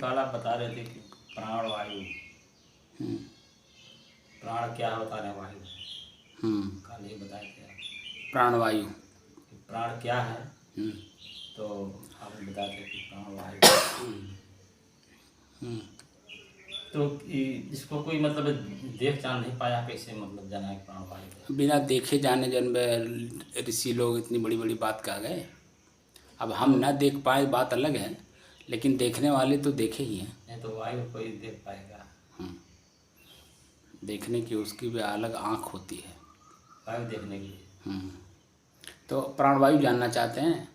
कल आप बता रहे थे कि प्राण वायु, हम्म, प्राण क्या होता है वायु, कल ये बताए थे आप प्राणवायु। कि प्राण क्या है। हम्म, तो आपने बताया था कि प्राण वायु। हम्म। तो इसको कोई मतलब देख जान नहीं पाया, कैसे मतलब जाना है प्राण वायु है? बिना देखे जाने जन्म ऋषि लोग इतनी बड़ी बड़ी बात कह गए। अब हम ना देख पाए बात अलग है, लेकिन देखने वाले तो देखे ही हैं। नहीं तो वायु कोई देख पाएगा? देखने की उसकी भी अलग आँख होती है। वायु देखने के लिए। तो प्राणवायु जानना चाहते हैं?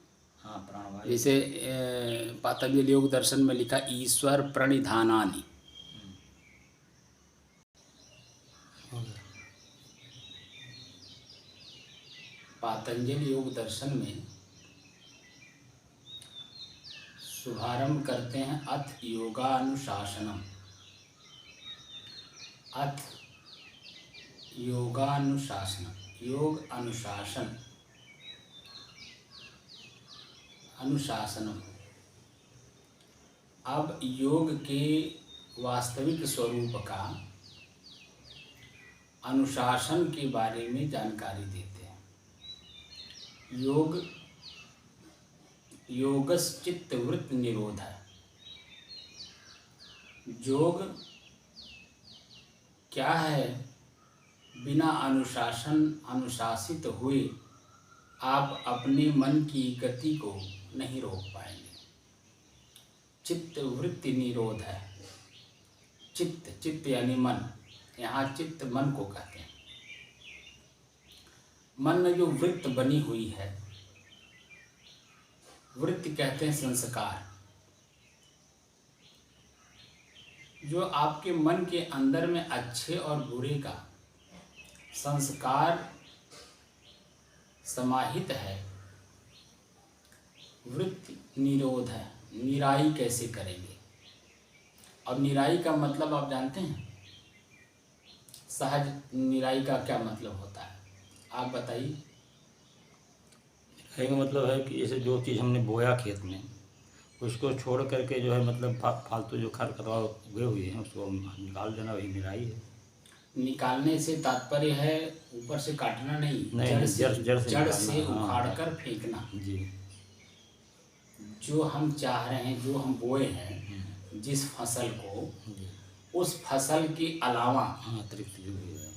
हाँ, प्राण वायु। जैसे पातंजल योग दर्शन में लिखा ईश्वर प्रणिधानानि। पातंजल योग दर्शन में शुभारंभ करते हैं अथ योगानुशासनम। अथ योगानुशासनम, योग अनुशासन, अनुशासनम। अब योग के वास्तविक स्वरूप का अनुशासन के बारे में जानकारी देते हैं। योग योगश्चित्त वृत्त निरोध है। योग क्या है? बिना अनुशासित हुए आप अपने मन की गति को नहीं रोक पाएंगे। चित्त वृत्ति निरोध है। चित्त यानी मन, यहाँ चित्त मन को कहते हैं। मन में जो वृत्त बनी हुई है, वृत्ति कहते हैं संस्कार, जो आपके मन के अंदर में अच्छे और बुरे का संस्कार समाहित है। वृत्ति निरोध है। निराई कैसे करेंगे? अब निराई का मतलब आप जानते हैं? सहज निराई का क्या मतलब होता है, आप बताइए। निराई का मतलब है कि जैसे जो चीज़ हमने बोया खेत में, उसको छोड़ करके जो है मतलब फालतू जो खरपतवार उगे हुए हैं उसको निकाल देना, वही निराई है। निकालने से तात्पर्य है ऊपर से काटना नहीं, जड़ से उखाड़ कर फेंकना। जी। जो हम चाह रहे हैं, जो हम बोए हैं, जिस फसल को, उस फसल के अलावा अतिरिक्त जो भी है,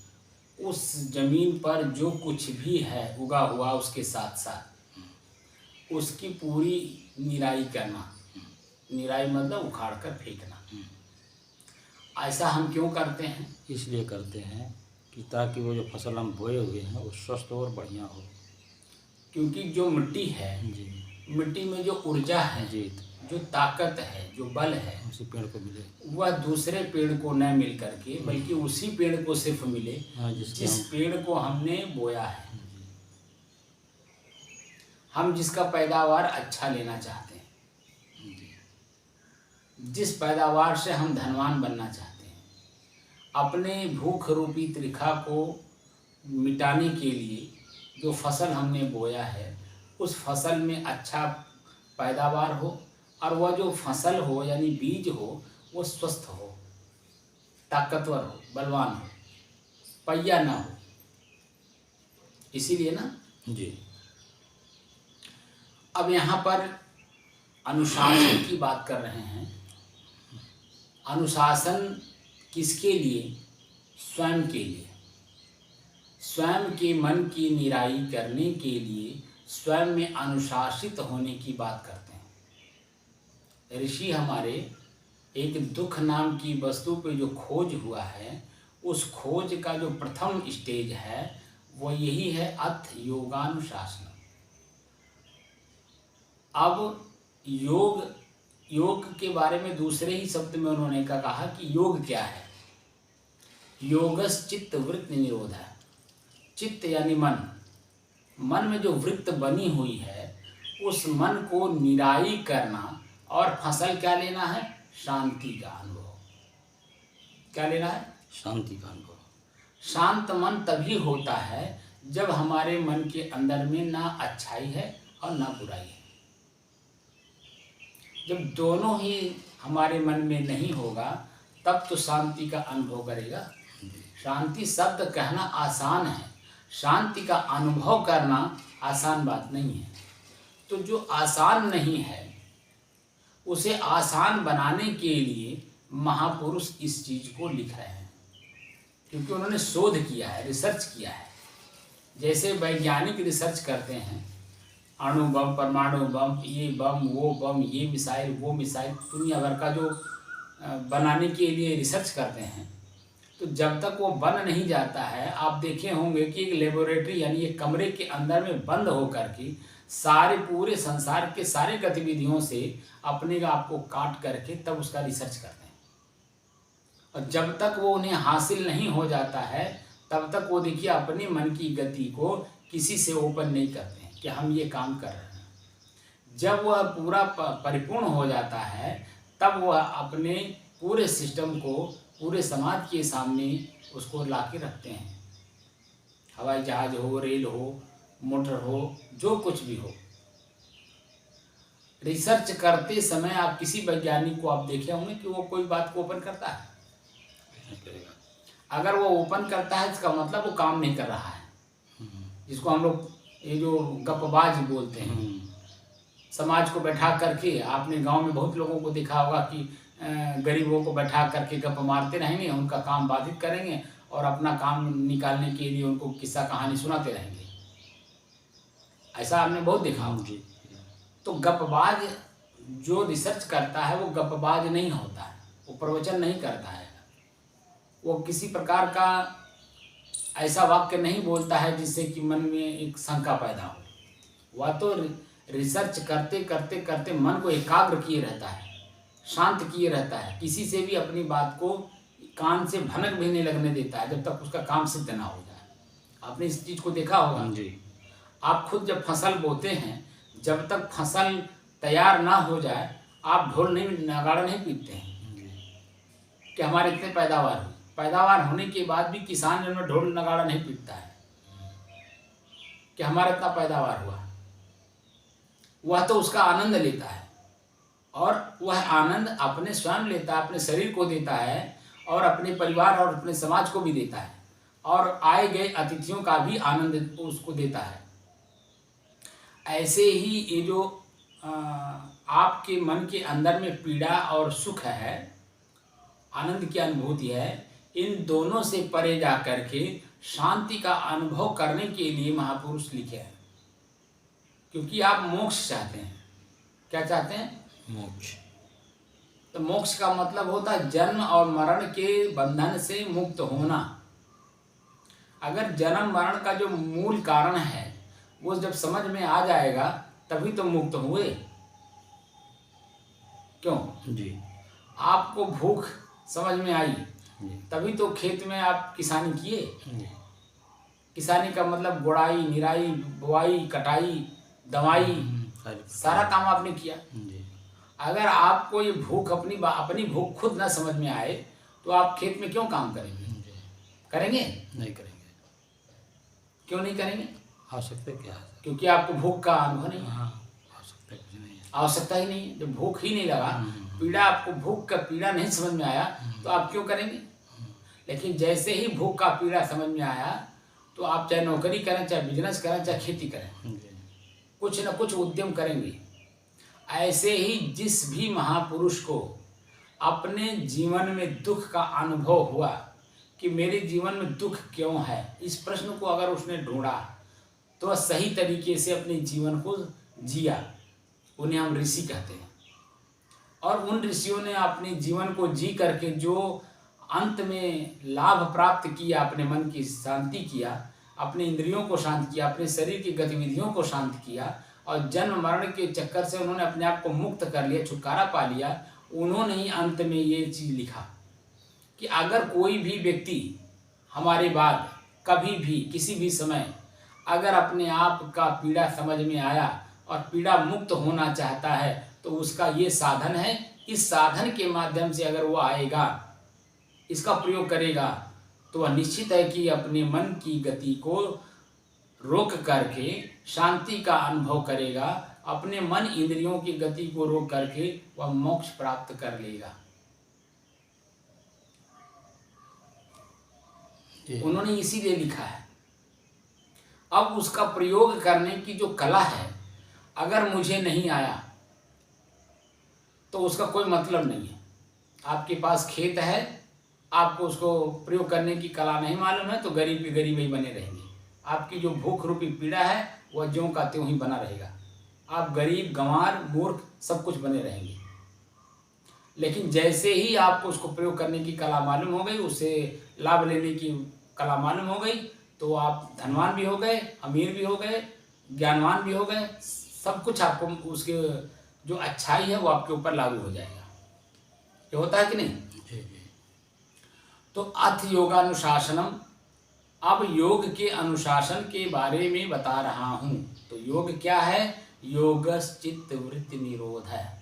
उस जमीन पर जो कुछ भी है उगा हुआ, उसके साथ साथ उसकी पूरी निराई करना। निराई मतलब उखाड़ कर फेंकना। ऐसा हम क्यों करते हैं? इसलिए करते हैं कि ताकि वो जो फसल हम बोए हुए हैं वो स्वस्थ और बढ़िया हो। क्योंकि जो मिट्टी है जी, मिट्टी में जो ऊर्जा है जी, जो ताकत है, जो बल है, उसी पेड़ को मिले, वह दूसरे पेड़ को न मिल करके बल्कि उसी पेड़ को सिर्फ मिले जिस पेड़ को हमने बोया है। हम जिसका पैदावार अच्छा लेना चाहते हैं, जिस पैदावार से हम धनवान बनना चाहते हैं, अपने भूख रूपी त्रिखा को मिटाने के लिए जो फसल हमने बोया है, उस फसल में अच्छा पैदावार हो और वह जो फसल हो यानी बीज हो वो स्वस्थ हो, ताकतवर हो, बलवान हो, पहिया ना हो। इसीलिए ना जी। अब यहाँ पर अनुशासन की बात कर रहे हैं। अनुशासन किसके लिए? स्वयं के लिए। स्वयं के मन की निराई करने के लिए स्वयं में अनुशासित होने की बात करते हैं। ऋषि हमारे एक दुख नाम की वस्तु पे जो खोज हुआ है, उस खोज का जो प्रथम स्टेज है वो यही है, अथ योगानुशासन। अब योग के बारे में दूसरे ही शब्द में उन्होंने कहा कि योग क्या है? योगश्चित्त वृत्त निरोध है। चित्त यानी मन, मन में जो वृत्त बनी हुई है उस मन को निराई करना और फसल क्या लेना है? शांति का अनुभव। क्या लेना है? शांति का अनुभव। शांत मन तभी होता है जब हमारे मन के अंदर में ना अच्छाई है और ना बुराई है। जब दोनों ही हमारे मन में नहीं होगा तब तो शांति का अनुभव करेगा। शांति शब्द कहना आसान है, शांति का अनुभव करना आसान बात नहीं है। तो जो आसान नहीं है उसे आसान बनाने के लिए महापुरुष इस चीज को लिख रहे हैं, क्योंकि उन्होंने शोध किया है, रिसर्च किया है। जैसे वैज्ञानिक रिसर्च करते हैं, अणु बम, परमाणु बम, ये बम, वो बम, ये मिसाइल, वो मिसाइल, दुनिया भर का जो बनाने के लिए रिसर्च करते हैं, तो जब तक वो बन नहीं जाता है, आप देखे होंगे कि एक लेबोरेटरी यानी एक कमरे के अंदर में बंद होकर के सारे पूरे संसार के सारे गतिविधियों से अपने आप को काट करके तब उसका रिसर्च करते हैं। और जब तक वो उन्हें हासिल नहीं हो जाता है तब तक वो देखिए अपने मन की गति को किसी से ओपन नहीं करते हैं कि हम ये काम कर रहे हैं। जब वह पूरा परिपूर्ण हो जाता है तब वह अपने पूरे सिस्टम को पूरे समाज के सामने उसको ला के रखते हैं। हवाई जहाज हो, रेल हो, मोटर हो, जो कुछ भी हो। रिसर्च करते समय आप किसी वैज्ञानिक को आप देखे होंगे कि वो कोई बात को ओपन करता है? अगर वो ओपन करता है इसका मतलब वो काम नहीं कर रहा है, जिसको हम लोग ये जो गपबाज बोलते हैं। समाज को बैठा करके, आपने गांव में बहुत लोगों को देखा होगा कि गरीबों को बैठा करके गप मारते रहेंगे, उनका काम बाधित करेंगे और अपना काम निकालने के लिए उनको किस्सा कहानी सुनाते रहेंगे। ऐसा आपने बहुत देखा होगा। तो गपबाज जो रिसर्च करता है वो गपबाज नहीं होता है, वो प्रवचन नहीं करता है, वो किसी प्रकार का ऐसा वाक्य नहीं बोलता है जिससे कि मन में एक शंका पैदा हो। वह तो रिसर्च करते करते करते मन को एकाग्र किए रहता है, शांत किए रहता है, किसी से भी अपनी बात को कान से भनक भी नहीं लगने देता है जब तक उसका काम सिद्ध ना हो जाए। आपने इस चीज़ को देखा होगा जी। आप खुद जब फसल बोते हैं, जब तक फसल तैयार ना हो जाए आप ढोल नहीं, नगाड़ा नहीं पीटते हैं कि हमारे इतने पैदावार हुई। पैदावार होने के बाद भी किसान जो है ढोल नगाड़ा नहीं पीटता है कि हमारा इतना पैदावार हुआ। वह तो उसका आनंद लेता है और वह आनंद अपने स्वयं लेता है, अपने शरीर को देता है और अपने परिवार और अपने समाज को भी देता है और आए गए अतिथियों का भी आनंद उसको देता है। ऐसे ही ये जो आपके मन के अंदर में पीड़ा और सुख है, आनंद की अनुभूति है, इन दोनों से परे जा करके शांति का अनुभव करने के लिए महापुरुष लिखे हैं। क्योंकि आप मोक्ष चाहते हैं। क्या चाहते हैं? मोक्ष। तो मोक्ष का मतलब होता है जन्म और मरण के बंधन से मुक्त होना। अगर जन्म मरण का जो मूल कारण है वो जब समझ में आ जाएगा तभी तो मुक्त हुए। क्यों जी? आपको भूख समझ में आई तभी तो खेत में आप किसानी किए। किसानी का मतलब गुड़ाई, निराई, बुआई, कटाई, दवाई, सारा काम आपने किया। अगर आपको ये भूख अपनी भूख खुद ना समझ में आए तो आप खेत में क्यों काम करेंगे? करेंगे? नहीं करेंगे। क्यों नहीं करेंगे? आवश्यकता क्या है? क्योंकि आपको भूख का अनुभव नहीं है। आवश्यकता कुछ नहीं है, आवश्यकता ही नहीं है। जब भूख ही नहीं लगा, पीड़ा, आपको भूख का पीड़ा नहीं समझ में आया तो आप क्यों करेंगे? लेकिन जैसे ही भूख का पीड़ा समझ में आया तो आप चाहे नौकरी करें, चाहे बिजनेस करें, चाहे खेती करें, कुछ न कुछ उद्यम करेंगे। ऐसे ही जिस भी महापुरुष को अपने जीवन में दुख का अनुभव हुआ कि मेरे जीवन में दुख क्यों है, इस प्रश्न को अगर उसने ढूंढा तो वह सही तरीके से अपने जीवन को जिया, उन्हें हम ऋषि कहते हैं। और उन ऋषियों ने अपने जीवन को जी करके जो अंत में लाभ प्राप्त किया, अपने मन की शांति किया, अपने इंद्रियों को शांत किया, अपने शरीर की गतिविधियों को शांत किया और जन्म मरण के चक्कर से उन्होंने अपने आप को मुक्त कर लिया, छुटकारा पा लिया। उन्होंने ही अंत में ये चीज़ लिखा कि अगर कोई भी व्यक्ति हमारे बाद कभी भी किसी भी समय अगर अपने आप का पीड़ा समझ में आया और पीड़ा मुक्त होना चाहता है तो उसका ये साधन है। इस साधन के माध्यम से अगर वो आएगा, इसका प्रयोग करेगा तो वह निश्चित है कि अपने मन की गति को रोक करके शांति का अनुभव करेगा अपने मन इंद्रियों की गति को रोक करके वह मोक्ष प्राप्त कर लेगा। उन्होंने इसीलिए लिखा है। अब उसका प्रयोग करने की जो कला है, अगर मुझे नहीं आया तो उसका कोई मतलब नहीं है। आपके पास खेत है, आपको उसको प्रयोग करने की कला नहीं मालूम है, तो गरीब के गरीब ही बने रहेंगे। आपकी जो भूख रूपी पीड़ा है वह ज्यों का त्यों ही बना रहेगा। आप गरीब, गंवार, मूर्ख सब कुछ बने रहेंगे। लेकिन जैसे ही आपको उसको प्रयोग करने की कला मालूम हो गई, उससे लाभ लेने की कला मालूम हो गई, तो आप धनवान भी हो गए, अमीर भी हो गए, ज्ञानवान भी हो गए। सब कुछ आपको उसके जो अच्छाई है वो आपके ऊपर लागू हो जाएगा। ये होता है कि नहीं? जी जी। तो अथ योगानुशासनम, अब योग के अनुशासन के बारे में बता रहा हूं। तो योग क्या है? योगश्चित्त वृत्ति निरोध है।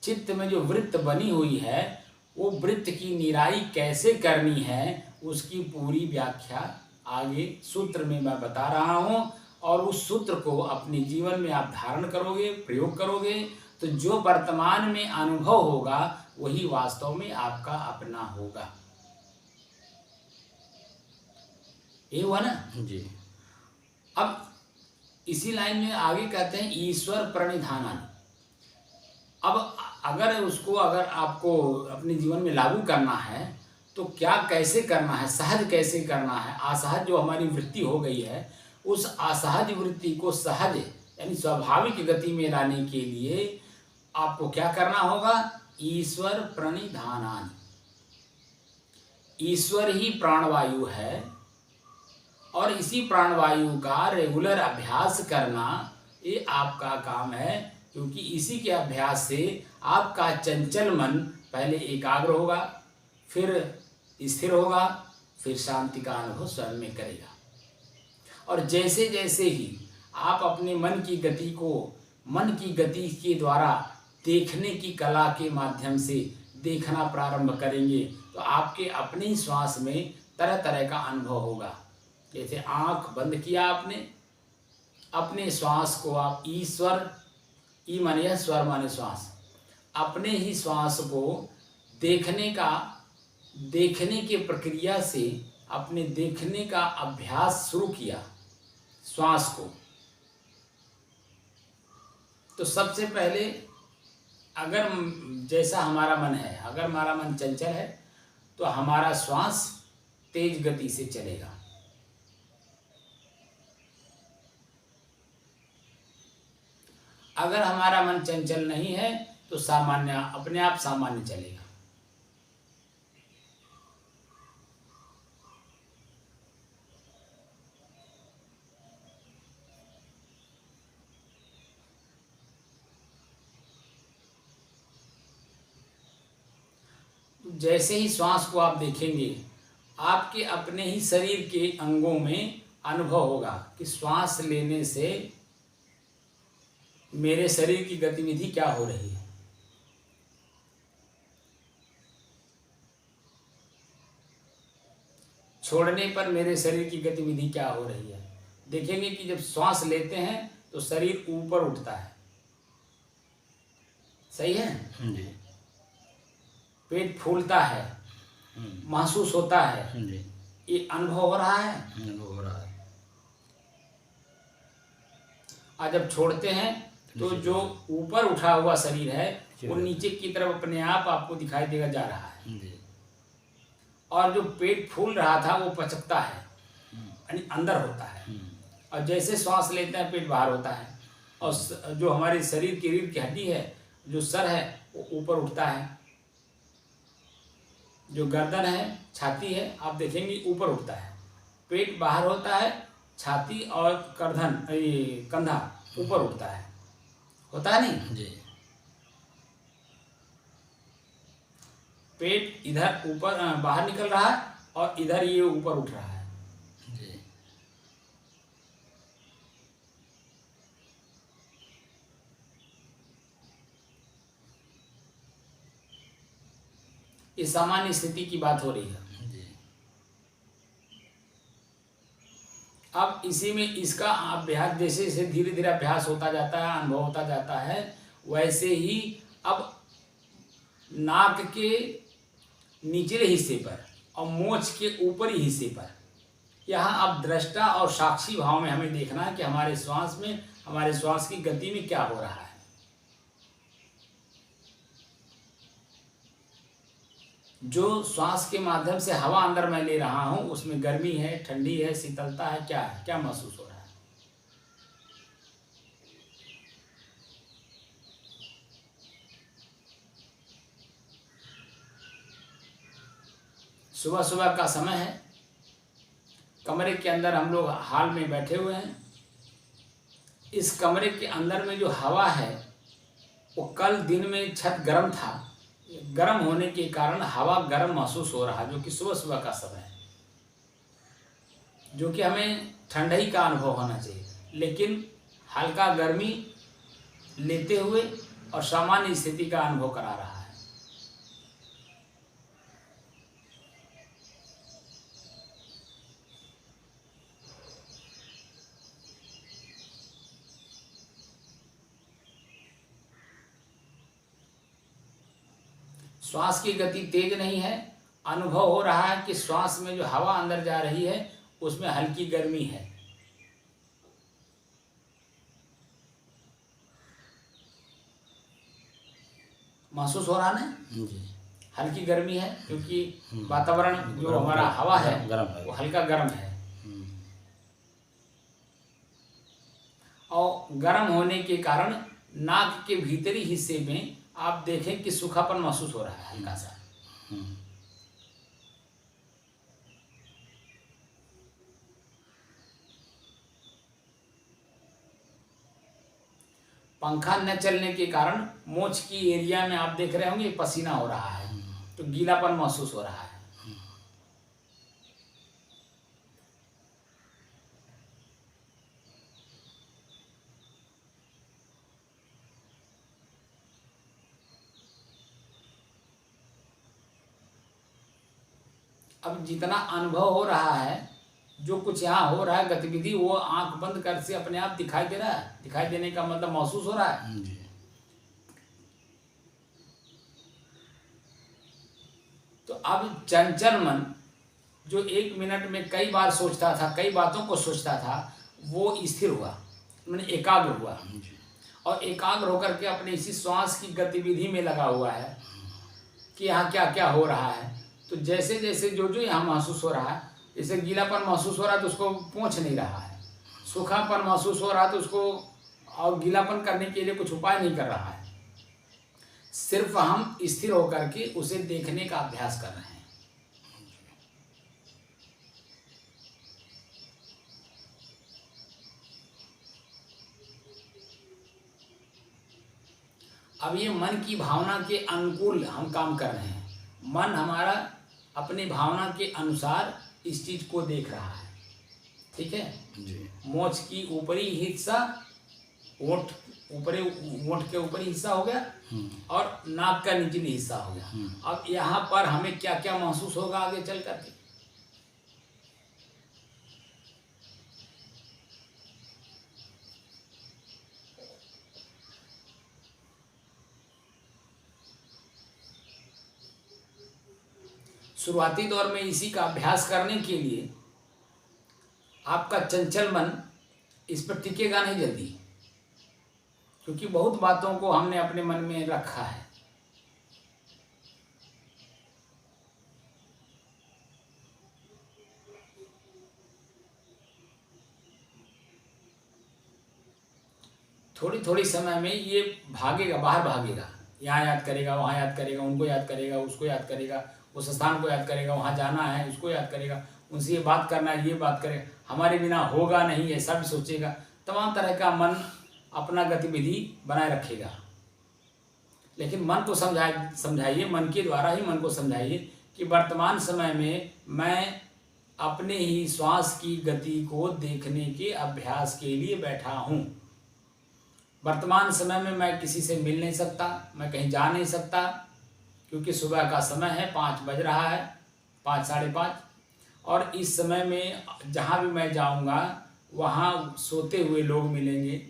चित्त में जो वृत्त बनी हुई है, वो वृत्त की निराई कैसे करनी है उसकी पूरी व्याख्या आगे सूत्र में मैं बता रहा हूं। और उस सूत्र को अपने जीवन में आप धारण करोगे, प्रयोग करोगे, तो जो वर्तमान में अनुभव होगा वही वास्तव में आपका अपना होगा। ये हुआ ना जी। अब इसी लाइन में आगे कहते हैं ईश्वर प्रणिधानानि। अब अगर आपको अपने जीवन में लागू करना है तो क्या कैसे करना है, सहज कैसे करना है। असहज जो हमारी वृत्ति हो गई है, उस असहज वृत्ति को सहज यानी स्वाभाविक गति में लाने के लिए आपको क्या करना होगा? ईश्वर प्रणिधानानि। ईश्वर ही प्राणवायु है और इसी प्राणवायु का रेगुलर अभ्यास करना ये आपका काम है। क्योंकि इसी के अभ्यास से आपका चंचल मन पहले एकाग्र होगा, फिर स्थिर होगा, फिर शांति का अनुभव स्वयं में करेगा। और जैसे जैसे ही आप अपने मन की गति को मन की गति के द्वारा देखने की कला के माध्यम से देखना प्रारंभ करेंगे, तो आपके अपने ही श्वास में तरह तरह का अनुभव होगा। जैसे आंख बंद किया आपने, अपने श्वास को आप ईश्वर, ई माने यह, स्वर माने श्वास, अपने ही श्वास को देखने के प्रक्रिया से अपने देखने का अभ्यास शुरू किया श्वास को। तो सबसे पहले अगर जैसा हमारा मन है, अगर हमारा मन चंचल है तो हमारा श्वास तेज गति से चलेगा। अगर हमारा मन चंचल नहीं है तो सामान्य, अपने आप सामान्य चलेगा। जैसे ही श्वास को आप देखेंगे, आपके अपने ही शरीर के अंगों में अनुभव होगा कि श्वास लेने से मेरे शरीर की गतिविधि क्या हो रही है। छोड़ने पर मेरे शरीर की गतिविधि क्या हो रही है। देखेंगे कि जब श्वास लेते हैं तो शरीर ऊपर उठता है, सही है जी। पेट फूलता है, महसूस होता है, जी। ये अनुभव हो रहा है। अनुभव हो रहा है। और जब छोड़ते हैं तो जो ऊपर उठा हुआ शरीर है वो नीचे की तरफ अपने आप आपको दिखाई देगा जा रहा है। जी। और जो पेट फूल रहा था वो पचकता है, यानी अंदर होता है। और जैसे श्वास लेते हैं पेट बाहर होता है। और जो हमारे शरीर की रीढ़ की हड्डी है, जो सर है, वो ऊपर उठता है। जो गर्दन है, छाती है, आप देखेंगे ऊपर उठता है। पेट बाहर होता है, छाती और कंधा ऊपर उठता है। होता है नहीं? जी। पेट इधर ऊपर बाहर निकल रहा है और इधर ये ऊपर उठ रहा है। जी। ये सामान्य स्थिति की बात हो रही है। जी। अब इसी में इसका अभ्यास जैसे जैसे धीरे धीरे अभ्यास होता जाता है, अनुभव होता जाता है, वैसे ही अब नाक के निचले हिस्से पर और मोछ के ऊपरी हिस्से पर यहाँ अब दृष्टा और साक्षी भाव में हमें देखना है कि हमारे श्वास में, हमारे श्वास की गति में क्या हो रहा है। जो श्वास के माध्यम से हवा अंदर मैं ले रहा हूं उसमें गर्मी है, ठंडी है, शीतलता है, क्या महसूस हो रहा है। सुबह सुबह का समय है, कमरे के अंदर हम लोग हॉल में बैठे हुए हैं। इस कमरे के अंदर में जो हवा है वो कल दिन में छत गर्म था, गर्म होने के कारण हवा गर्म महसूस हो रहा है, जो कि सुबह सुबह का समय है, जो कि हमें ठंडाई का अनुभव होना चाहिए, लेकिन हल्का गर्मी लेते हुए और सामान्य स्थिति का अनुभव करा रहा है। श्वास की गति तेज नहीं है, अनुभव हो रहा है कि श्वास में जो हवा अंदर जा रही है उसमें हल्की गर्मी है। महसूस हो रहा ना जी। हल्की गर्मी है, क्योंकि वातावरण जो हमारा हवा है वो हल्का गर्म है। और गर्म होने के कारण नाक के भीतरी हिस्से में आप देखें कि सूखापन महसूस हो रहा है हल्का सा। पंखा न चलने के कारण मोछ की एरिया में आप देख रहे होंगे पसीना हो रहा है, तो गीलापन महसूस हो रहा है। अब जितना अनुभव हो रहा है, जो कुछ यहाँ हो रहा है गतिविधि, वो आंख बंद कर से अपने आप दिखाई दे रहा है। दिखाई देने का मतलब महसूस हो रहा है। तो अब चंचल मन जो 1 मिनट में कई बार सोचता था, कई बातों को सोचता था, वो स्थिर हुआ, मैंने एकाग्र हुआ और एकाग्र होकर के अपने इसी श्वास की गतिविधि में लगा हुआ है कि यहाँ क्या क्या हो रहा है। तो जैसे जैसे जो जो यहाँ महसूस हो रहा है, जैसे गीलापन महसूस हो रहा है तो उसको पोंछ नहीं रहा है, सूखापन महसूस हो रहा है तो उसको और गीलापन करने के लिए कुछ उपाय नहीं कर रहा है, सिर्फ हम स्थिर होकर के उसे देखने का अभ्यास कर रहे हैं। अब ये मन की भावना के अनुकूल हम काम कर रहे हैं। मन हमारा अपनी भावना के अनुसार इस चीज को देख रहा है, ठीक है जी। मोछ की ऊपरी हिस्सा, ओठ के ऊपरी हिस्सा हो गया और नाक का निचली हिस्सा हो गया। अब यहाँ पर हमें क्या क्या महसूस होगा आगे चल करके। शुरुआती दौर में इसी का अभ्यास करने के लिए आपका चंचल मन इस पर टिकेगा नहीं जल्दी, क्योंकि बहुत बातों को हमने अपने मन में रखा है। थोड़ी थोड़ी समय में ये भागेगा, बाहर भागेगा, यहाँ याद करेगा, वहाँ याद करेगा, उनको याद करेगा, उसको याद करेगा, उस स्थान को याद करेगा, वहाँ जाना है उसको याद करेगा, उनसे ये बात करना है ये बात करेगा, हमारे बिना होगा नहीं ऐसा भी सोचेगा। तमाम तरह का मन अपना गतिविधि बनाए रखेगा। लेकिन मन को समझाइए, मन के द्वारा ही मन को समझाइए कि वर्तमान समय में मैं अपने ही श्वास की गति को देखने के अभ्यास के लिए बैठा हूँ। वर्तमान समय में मैं किसी से मिल नहीं सकता, मैं कहीं जा नहीं सकता, क्योंकि सुबह का समय है, 5 बज रहा है, 5 साढ़े 5, और इस समय में जहाँ भी मैं जाऊँगा वहाँ सोते हुए लोग मिलेंगे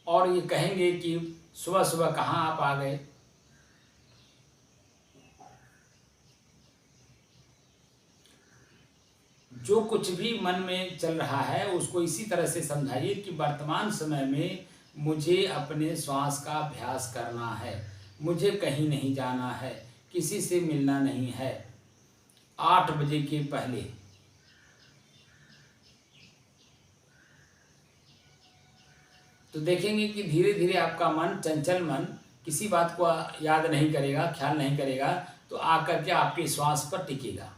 और ये कहेंगे कि सुबह सुबह कहाँ आप आ गए। जो कुछ भी मन में चल रहा है उसको इसी तरह से समझाइए कि वर्तमान समय में मुझे अपने श्वास का अभ्यास करना है, मुझे कहीं नहीं जाना है, किसी से मिलना नहीं है 8 बजे के पहले। तो देखेंगे कि धीरे धीरे आपका मन, चंचल मन किसी बात को याद नहीं करेगा, ख्याल नहीं करेगा, तो आकर के आपके श्वास पर टिकेगा।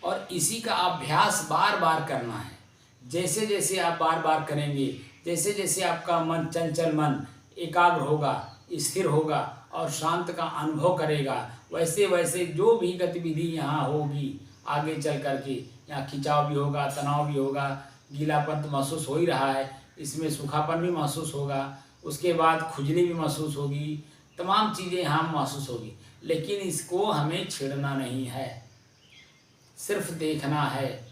और इसी का अभ्यास बार बार करना है। जैसे जैसे आप बार बार करेंगे, जैसे जैसे आपका मन, चंचल मन एकाग्र होगा, स्थिर होगा और शांत का अनुभव करेगा, वैसे वैसे जो भी गतिविधि यहाँ होगी आगे चल करके, यहाँ खिंचाव भी होगा, तनाव भी होगा, गीलापन तो महसूस हो ही रहा है, इसमें सूखापन भी महसूस होगा, उसके बाद खुजली भी महसूस होगी, तमाम चीज़ें यहाँ महसूस होगी। लेकिन इसको हमें छेड़ना नहीं है, सिर्फ देखना है।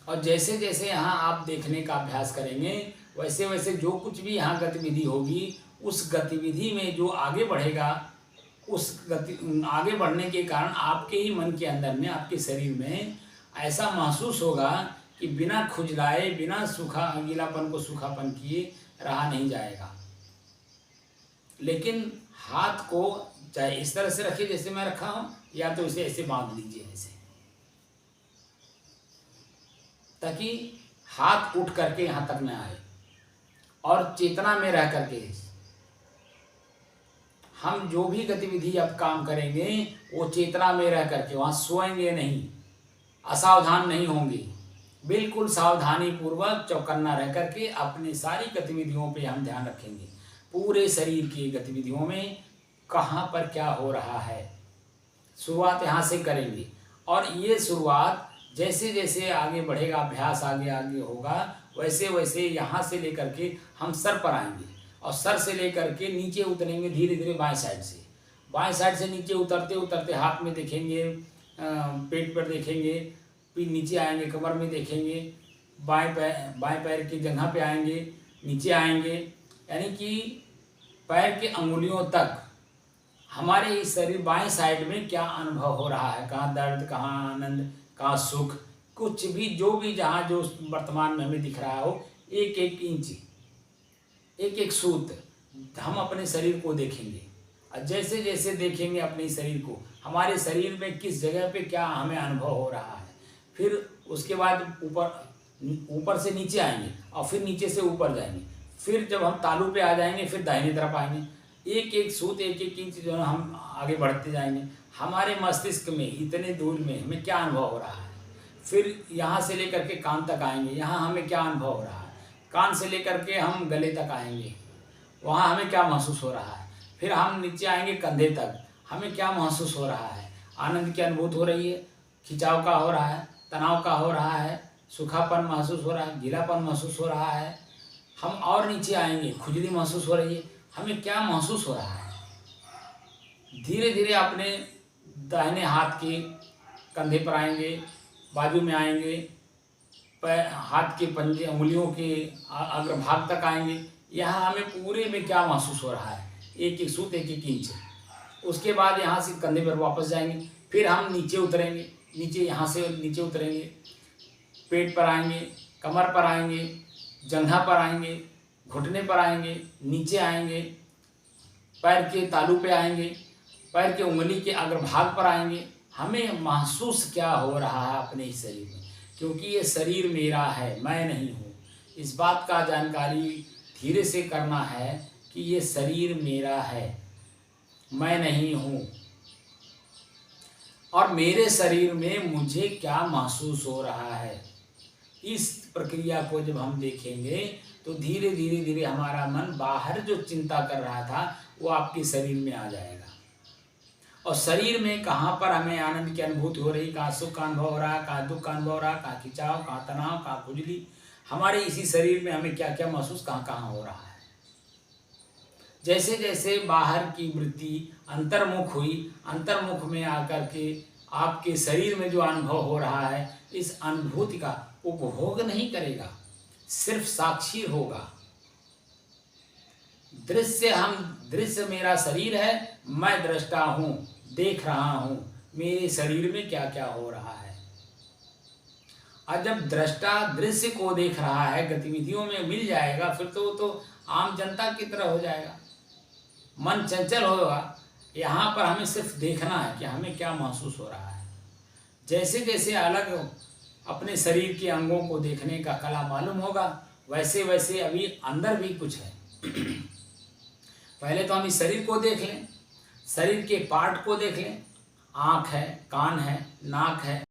और जैसे जैसे यहाँ आप देखने का अभ्यास करेंगे, वैसे वैसे जो कुछ भी यहाँ गतिविधि होगी, उस गतिविधि में जो आगे बढ़ेगा, आगे बढ़ने के कारण आपके ही मन के अंदर में, आपके शरीर में ऐसा महसूस होगा कि बिना खुजलाए, बिना गीलापन को सूखापन किए रहा नहीं जाएगा। लेकिन हाथ को चाहे इस तरह से रखिए जैसे मैं रखा हूँ, या तो इसे ऐसे बांध लीजिए ऐसे, ताकि हाथ उठ करके यहाँ तक न आए। और चेतना में रह करके हम जो भी गतिविधि अब काम करेंगे वो चेतना में रह करके, वहाँ सोएंगे नहीं, असावधान नहीं होंगे, बिल्कुल सावधानी पूर्वक चौकन्ना रह करके अपनी सारी गतिविधियों पे हम ध्यान रखेंगे। पूरे शरीर की गतिविधियों में कहाँ पर क्या हो रहा है, शुरुआत यहाँ से करेंगे। और ये शुरुआत जैसे जैसे आगे बढ़ेगा, अभ्यास आगे आगे होगा, वैसे वैसे यहाँ से लेकर के हम सर पर आएंगे और सर से लेकर के नीचे उतरेंगे धीरे धीरे बाएं साइड से। बाएं साइड से नीचे उतरते उतरते हाथ में देखेंगे, पेट पर देखेंगे, फिर नीचे आएंगे, कमर में देखेंगे, बाएं पैर की जगह पे आएंगे, नीचे आएंगे, यानी कि पैर के अंगुलियों तक हमारे इस शरीर बाएं साइड में क्या अनुभव हो रहा है, कहाँ दर्द, कहाँ आनंद, कहाँ सुख, कुछ भी जो भी जहाँ जो वर्तमान में हमें दिख रहा हो, एक एक इंच, एक एक सूत हम अपने शरीर को देखेंगे। और जैसे जैसे देखेंगे अपने शरीर को, हमारे शरीर में किस जगह पे क्या हमें अनुभव हो रहा है, फिर उसके बाद ऊपर से नीचे आएंगे और फिर नीचे से ऊपर जाएंगे, फिर जब हम तालू पे आ जाएंगे फिर दाहिनी तरफ आएंगे, एक एक सूत, एक एक इंच जो है हम आगे बढ़ते जाएंगे। हमारे मस्तिष्क में इतने दूर में हमें क्या अनुभव हो रहा है, फिर यहाँ से लेकर के कान तक आएंगे, यहाँ हमें क्या अनुभव हो रहा है, कान से लेकर के हम गले तक आएंगे, वहाँ हमें क्या महसूस हो रहा है, फिर हम नीचे आएंगे कंधे तक, हमें क्या महसूस हो रहा है, आनंद की अनुभूति हो रही है, खिंचाव का हो रहा है, तनाव का हो रहा है, सूखापन महसूस हो रहा है, गीलापन महसूस हो रहा है। हम और नीचे आएंगे, खुजली महसूस हो रही है, हमें क्या महसूस हो रहा है। धीरे धीरे अपने दाहिने हाथ के कंधे पर आएंगे, बाजू में आएंगे, हाथ के पंजे, उंगलियों के अग्रभाग तक आएंगे, यहाँ हमें पूरे में क्या महसूस हो रहा है, एक एक सूत, एक एक इंच। उसके बाद यहाँ से कंधे पर वापस जाएंगे, फिर हम नीचे उतरेंगे, नीचे यहाँ से नीचे उतरेंगे, पेट पर आएंगे, कमर पर आएंगे, जंघा पर आएंगे, घुटने पर आएंगे, नीचे आएंगे, पैर के तालू पे आएंगे, पैर के उंगली के अग्रभाग पर आएंगे। हमें महसूस क्या हो रहा है अपने शरीर में, क्योंकि ये शरीर मेरा है, मैं नहीं हूँ। इस बात का जानकारी धीरे से करना है कि ये शरीर मेरा है, मैं नहीं हूँ, और मेरे शरीर में मुझे क्या महसूस हो रहा है। इस प्रक्रिया को जब हम देखेंगे तो धीरे धीरे धीरे हमारा मन बाहर जो चिंता कर रहा था वो आपके शरीर में आ जाएगा। और शरीर में कहाँ पर हमें आनंद की अनुभूति हो रही, कहाँ सुख का अनुभव हो रहा है, कहाँ दुख का अनुभव हो रहा है, कहाँ खिंचाव, कहाँ तनाव, कहाँ खुजली, हमारे इसी शरीर में हमें क्या क्या महसूस कहाँ कहाँ हो रहा है। जैसे जैसे बाहर की वृत्ति अंतर्मुख हुई, अंतर्मुख में आकर के आपके शरीर में जो अनुभव हो रहा है, इस अनुभूति का उपभोग नहीं करेगा, सिर्फ साक्षी होगा। दृश्य मेरा शरीर है, मैं दृष्टा हूँ, देख रहा हूँ मेरे शरीर में क्या क्या हो रहा है। और जब दृष्टा दृश्य को देख रहा है, गतिविधियों में मिल जाएगा, फिर तो वो तो आम जनता की तरह हो जाएगा, मन चंचल होगा। यहाँ पर हमें सिर्फ देखना है कि हमें क्या महसूस हो रहा है। जैसे जैसे अलग अपने शरीर के अंगों को देखने का कला मालूम होगा, वैसे वैसे अभी अंदर भी कुछ है। पहले तो हम इस शरीर को देख लें, शरीर के पार्ट को देख लें। आँख है, कान है, नाक है,